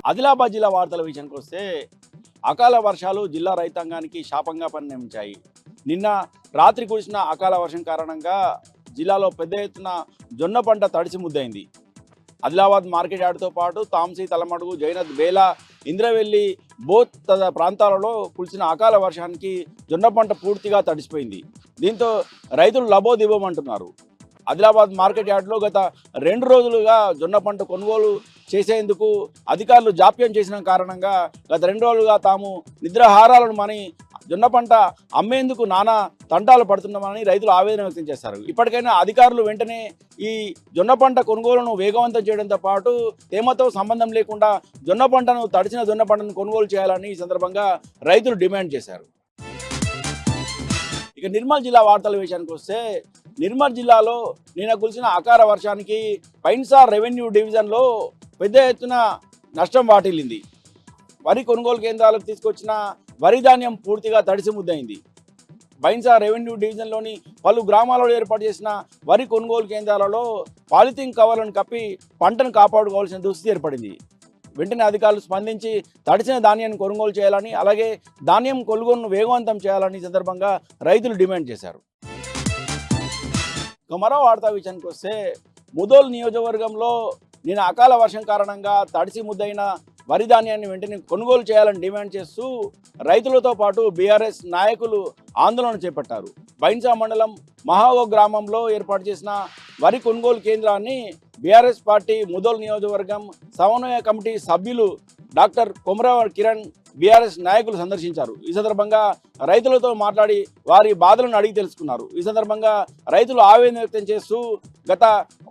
ఆదిలాబాద్ జిల్లా వార్తల విషయానికి వస్తే అకాల వర్షాలు జిల్లా రైతాంగానికి శాపంగా పరిణమించాయి. నిన్న రాత్రి కురిసిన అకాల వర్షం కారణంగా జిల్లాలో పెద్ద ఎత్తున జొన్న పంట తడిసి ముద్దైంది. ఆదిలాబాద్ మార్కెట్ యార్డ్తో పాటు తాంసీ, తలమడుగు, జైనత్, బేలా, ఇంద్రవెల్లి, బోత్ ప్రాంతాలలో కురిసిన అకాల వర్షానికి జొన్న పంట పూర్తిగా తడిసిపోయింది. దీంతో రైతులు లబోదిబోమంటున్నారు. ఆదిలాబాద్ మార్కెట్ యార్డ్లో గత 2 రోజులుగా జొన్న పంట కొనుగోలు చేసేందుకు అధికారులు జాప్యం చేసిన కారణంగా గత 2 రోజులుగా తాము నిద్రాహారాలను మాని జొన్న పంట అమ్మేందుకు నానా తంటాలు పడుతున్నామని రైతులు ఆవేదన వ్యక్తం చేశారు. ఇప్పటికైనా అధికారులు వెంటనే ఈ జొన్న పంట కొనుగోలును వేగవంతం చేయడంతో పాటు తేమతో సంబంధం లేకుండా తడిసిన జొన్న పంటను కొనుగోలు చేయాలని ఈ సందర్భంగా రైతులు డిమాండ్ చేశారు. ఇక నిర్మల్ జిల్లా వార్తల విషయానికి వస్తే నిర్మల్ జిల్లాలో నిన్న కురిసిన అకాల వర్షానికి పైన్సార్ రెవెన్యూ డివిజన్లో పెద్ద ఎత్తున నష్టం వాటిల్లింది. వరి కొనుగోలు కేంద్రాలకు తీసుకొచ్చిన వరి ధాన్యం పూర్తిగా తడిసి ముద్దయింది. పైన్సార్ రెవెన్యూ డివిజన్లోని పలు గ్రామాలలో ఏర్పాటు చేసిన వరి కొనుగోలు కేంద్రాలలో పాలిథిన్ కవర్లను కప్పి పంటను కాపాడుకోవాల్సిన దుస్థితి ఏర్పడింది. వెంటనే అధికారులు స్పందించి తడిసిన ధాన్యాన్ని కొనుగోలు చేయాలని, అలాగే ధాన్యం కొనుగోలును వేగవంతం చేయాలని ఈ సందర్భంగా రైతులు డిమాండ్ చేశారు. ఇక మరో వార్తా విషయానికి వస్తే ముదోల్ నియోజకవర్గంలో నిన్న అకాల వర్షం కారణంగా తడిసి ముద్దైన వరి ధాన్యాన్ని వెంటనే కొనుగోలు చేయాలని డిమాండ్ చేస్తూ రైతులతో పాటు బీఆర్ఎస్ నాయకులు ఆందోళన చేపట్టారు. బైన్సా మండలం మహాగో గ్రామంలో ఏర్పాటు చేసిన వరి కొనుగోలు కేంద్రాన్ని బీఆర్ఎస్ పార్టీ ముదోల్ నియోజకవర్గం సమన్వయ కమిటీ సభ్యులు డాక్టర్ కొమరవర్ కిరణ్ బీఆర్ఎస్ నాయకులు సందర్శించారు. ఈ సందర్భంగా రైతులతో మాట్లాడి వారి బాధలను అడిగి తెలుసుకున్నారు. ఈ సందర్భంగా రైతులు ఆవేదన వ్యక్తం చేస్తూ గత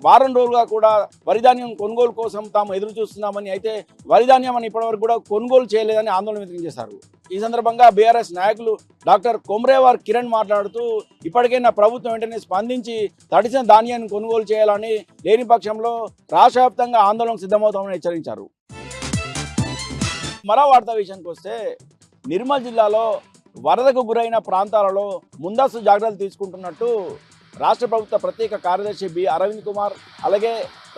వారం రోజులుగా కూడా వరిధాన్యం కొనుగోలు కోసం తాము ఎదురు చూస్తున్నామని, అయితే వరిధాన్యం అని ఇప్పటివరకు కూడా కొనుగోలు చేయలేదని ఆందోళన వ్యక్తం చేశారు. ఈ సందర్భంగా బీఆర్ఎస్ నాయకులు డాక్టర్ కొమరేవార్ కిరణ్ మాట్లాడుతూ ఇప్పటికైనా ప్రభుత్వం వెంటనే స్పందించి తడిసిన ధాన్యాన్ని కొనుగోలు చేయాలని, లేని పక్షంలో రాష్ట్ర వ్యాప్తంగా ఆందోళనకు సిద్ధమవుతామని హెచ్చరించారు. మరో వార్తా విషయానికి వస్తే నిర్మల్ జిల్లాలో వరదకు గురైన ప్రాంతాలలో ముందస్తు జాగ్రత్తలు తీసుకుంటున్నట్టు రాష్ట్ర ప్రభుత్వ ప్రత్యేక కార్యదర్శి బి అరవింద్ కుమార్, అలాగే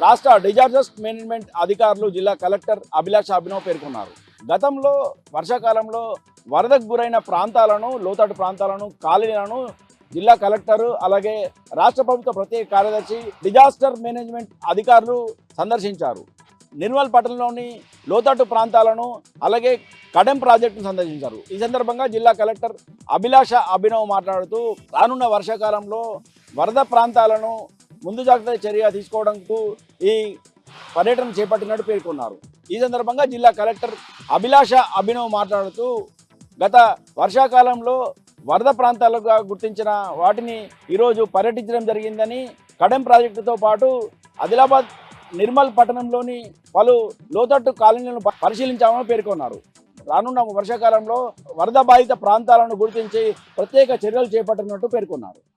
రాష్ట్ర డిజాస్టర్ మేనేజ్మెంట్ అధికారులు, జిల్లా కలెక్టర్ అభిలాష అభినవ్ పేర్కొన్నారు. గతంలో వర్షాకాలంలో వరదకు గురైన ప్రాంతాలను, లోతట్టు ప్రాంతాలను, కాలనీలను జిల్లా కలెక్టర్, అలాగే రాష్ట్ర ప్రభుత్వ ప్రత్యేక కార్యదర్శి డిజాస్టర్ మేనేజ్మెంట్ అధికారులు సందర్శించారు. నిర్మల్ పట్టణంలోని లోతట్టు ప్రాంతాలను, అలాగే కడెం ప్రాజెక్టును సందర్శించారు. ఈ సందర్భంగా జిల్లా కలెక్టర్ అభిలాష అభినవ్ మాట్లాడుతూ రానున్న వర్షాకాలంలో వరద ప్రాంతాలను ముందు జాగ్రత్త చర్య తీసుకోవడానికి ఈ పర్యటన చేపట్టినట్టు పేర్కొన్నారు. ఈ సందర్భంగా జిల్లా కలెక్టర్ అభిలాష అభినవ్ మాట్లాడుతూ గత వర్షాకాలంలో వరద ప్రాంతాలుగా గుర్తించిన వాటిని ఈరోజు పర్యటించడం జరిగిందని, కడెం ప్రాజెక్టుతో పాటు ఆదిలాబాద్ నిర్మల్ పట్టణంలోని పలు లోతట్టు కాలనీలను పరిశీలించామని పేర్కొన్నారు. రానున్న వర్షాకాలంలో వరద బాధిత ప్రాంతాలను గుర్తించి ప్రత్యేక చర్యలు చేపట్టినట్టు పేర్కొన్నారు.